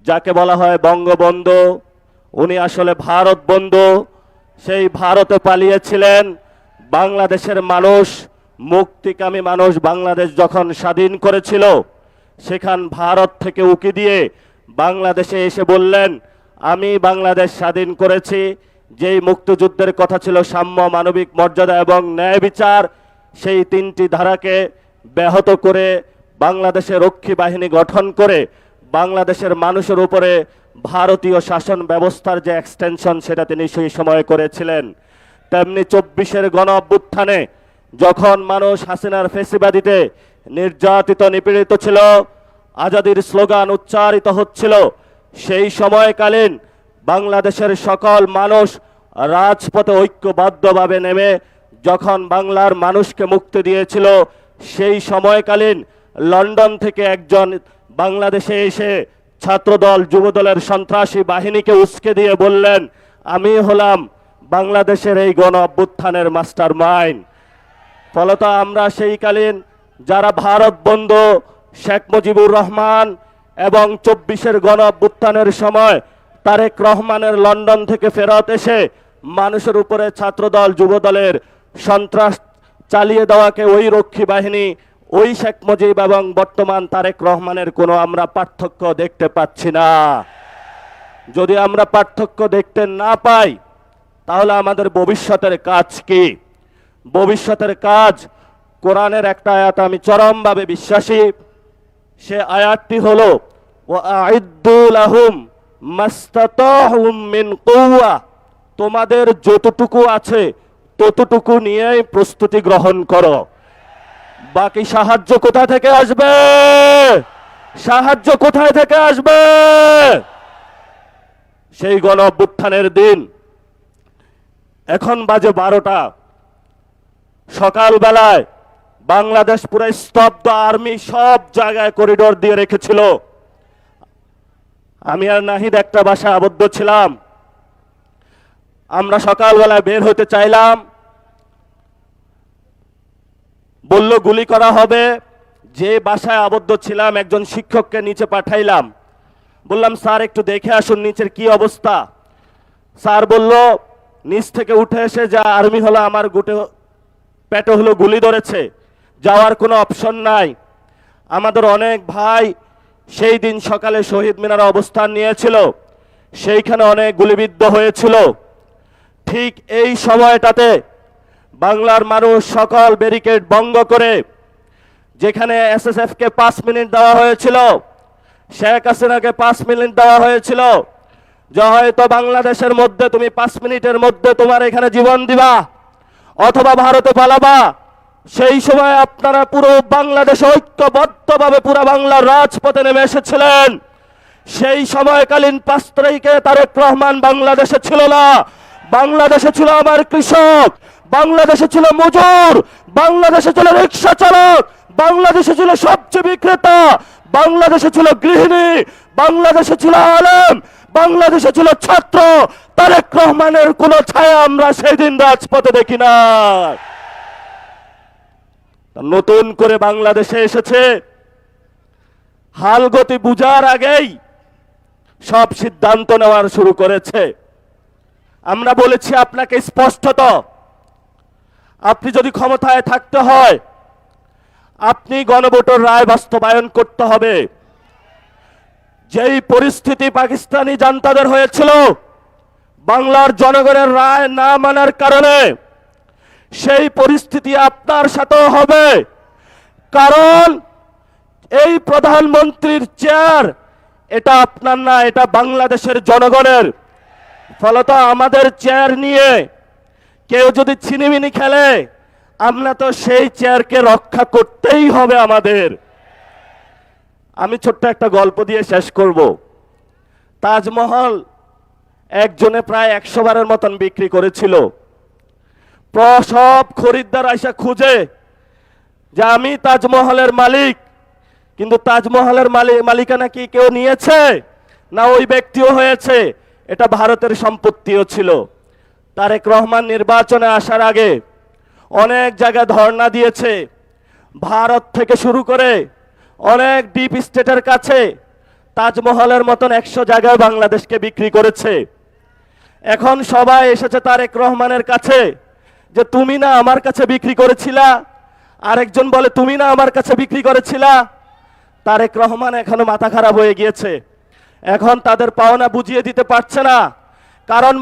যাকে বলা হয় বঙ্গবন্ধু, উনি আসলে ভারত বন্ধু। সেই ভারতে পালিয়েছিলেন। বাংলাদেশের মানুষ, মুক্তিকামী মানুষ বাংলাদেশ যখন স্বাধীন করেছিল, সেখান ভারত থেকে উকি দিয়ে বাংলাদেশে এসে বললেন, আমি বাংলাদেশ স্বাধীন করেছি। যেই মুক্তিযুদ্ধের কথা ছিল সাম্য, মানবিক মর্যাদা এবং ন্যায় বিচার, সেই তিনটি ধারাকে ব্যাহত করে বাংলাদেশে রক্ষী বাহিনী গঠন করে বাংলাদেশের মানুষের উপরে ভারতীয় শাসন ব্যবস্থার যে এক্সটেনশন, সেটা তিনি সেই সময় করেছিলেন। তেমনি 24-এর গণ অভ্যুত্থানে যখন মানুষ হাসিনার ফেসিবাদিতে নির্যাতিত নিপীড়িত ছিল, আজাদির স্লোগান উচ্চারিত হচ্ছিল, সেই সময়কালীন বাংলাদেশের সকল মানুষ রাজপথে ঐক্যবদ্ধভাবে নেমে যখন বাংলার মানুষকে মুক্তি দিয়েছিল, সেই সময়কালীন লন্ডন থেকে একজন বাংলাদেশে এসে ছাত্রদল যুবদলের সন্ত্রাসী বাহিনীকে উস্কে দিয়ে বললেন, আমি হলাম বাংলাদেশের এই গণ অভ্যুত্থানের মাস্টার মাইন্ড। ফলত আমরা সেইকালীন যারা ভারত বন্ধু, শেখ মুজিবুর রহমান এবং 24-এর গণ অভ্যুত্থানের সময় তারেক রহমানের লন্ডন থেকে ফেরত এসে মানুষের উপরে ছাত্রদল যুবদলের সন্ত্রাস চালিয়ে দেওয়াকে ওই রক্ষী বাহিনী, ওই শেখ মুজিব এবং বর্তমান তারেক রহমানের কোনো আমরা পার্থক্য দেখতে পাচ্ছি না। যদি আমরা পার্থক্য দেখতে না পাই, তাহলে আমাদের ভবিষ্যতের কাজ কি? ভবিষ্যতের কাজ, কোরআনের একটা আয়াত আমি চরমভাবে বিশ্বাসী। সে আয়াতটি হলো, ওয়াআইদ্দু লাহুম মাস্তাতাহুম মিন কুওয়া, তোমাদের যতটুকু আছে ততটুকু নিয়েই প্রস্তুতি গ্রহণ করো। বাকি সাহায্য কোথা থেকে আসবে? সাহায্য কোথায় থেকে আসবে? সেই গণ অভ্যুত্থানের দিন, এখন বাজে 12টা, সকালবেলায় বাংলাদেশ পুরো স্তব্ধ, আর্মি সব জায়গায় করিডোর দিয়ে রেখেছিল। আমি আর নাহিদ একটা বাসায় আবদ্ধ ছিলাম। আমরা সকালবেলায় বের হতে চাইলাম, বলল গুলি করা হবে। যে বাসায় আবদ্ধ ছিলাম একজন শিক্ষককে নিচে পাঠাইলাম, বললাম স্যার একটু দেখে আসুন নিচের কি অবস্থা। স্যার বলল, নিচ থেকে উঠে এসে যা আর্মি হলো আমার গুটে পেটে হলো গুলি ধরেছে, যাওয়ার কোনো অপশন নাই। আমাদের অনেক ভাই সেই দিন সকালে শহীদ মিনারে অবস্থান নিয়েছিল, সেইখানে অনেক গুলিবিদ্ধ হয়েছিল। ঠিক এই সময়টাতে বাংলার মানুষ সকল ব্যারিকেড ভঙ্গ করে, যেখানে এসএসএফ কে 5 মিনিট দেওয়া হয়েছিল, শেখ হাসিনাকে 5 মিনিট দেওয়া হয়েছিল, যে হয়তো বাংলাদেশের মধ্যে তুমি 5 মিনিটের মধ্যে তোমার এখানে জীবন দিবা অথবা ভারতে পালাবা। সেই সময় আপনারা পুরো বাংলাদেশে ঐক্যবদ্ধভাবে পুরো বাংলার রাজপথে নেমে এসেছিলেন। সেই সময়কালীন 5 তারিখে তারেক রহমান বাংলাদেশে ছিল না। বাংলাদেশে ছিল আমার কৃষক, বাংলাদেশে ছিল মজুর, বাংলাদেশে ছিল রিক্সা চালক, বাংলাদেশে ছিল সবজি বিক্রেতা, বাংলাদেশে ছিল গৃহিণী, বাংলাদেশে ছিল আলেম, বাংলাদেশে ছিল ছাত্র। তারেক রহমানের কোন ছায়া আমরা সেই দিন রাজপথে দেখি না। নতুন করে বাংলাদেশে এসেছে, হালগতি বুঝার আগেই সব সিদ্ধান্ত নেওয়ার শুরু করেছে। আমরা বলেছি আপনাকে স্পষ্টত, আপনি যদি ক্ষমতায় থাকতে হয় আপনি গণভোটের রায় বাস্তবায়ন করতে হবে। যেই পরিস্থিতি পাকিস্তানি জান্তাদের হয়েছিল বাংলার জনগণের রায় না মানার কারণে, সেই পরিস্থিতি আপনার সাথেও হবে। কারণ এই প্রধানমন্ত্রীর চেয়ার এটা আপনার না, এটা বাংলাদেশের জনগণের। ফলত আমাদের চেয়ার নিয়ে কেউ যদি ছিনিমিনি খেলে, আমরা তো সেই চেয়ারকে রক্ষা করতেই হবে আমাদের। আমি ছোট্ট একটা গল্প দিয়ে শেষ করব। তাজমহল একজনে প্রায় 100 বারের মতন বিক্রি করেছিল। সব খরিদ্দার আইসা খুঁজে যে আমি তাজমহলের মালিক, কিন্তু তাজমহলের মালিকানা কি কেউ নিয়েছে? না, ওই ব্যক্তিও হয়েছে, এটা ভারতের সম্পত্তিও ছিল। তারেক রহমান নির্বাচনে আসার আগে অনেক জায়গায় ধর্ণা দিয়েছে, ভারত থেকে শুরু করে অনেক ডিপ স্টেটের কাছে তাজমহলের মতন 100 জায়গায় বাংলাদেশকে বিক্রি করেছে। এখন সবাই এসেছে তারেক রহমানের কাছে যে তুমি না আমার কাছে বিক্রি করেছিলা, আরেকজন বলে তুমি না আমার কাছে বিক্রি করেছিলা। তারেক রহমান এখনো মাথা খারাপ হয়ে গিয়েছে, এখন তাদের পাওনা বুঝিয়ে দিতে পারছে না, কারণ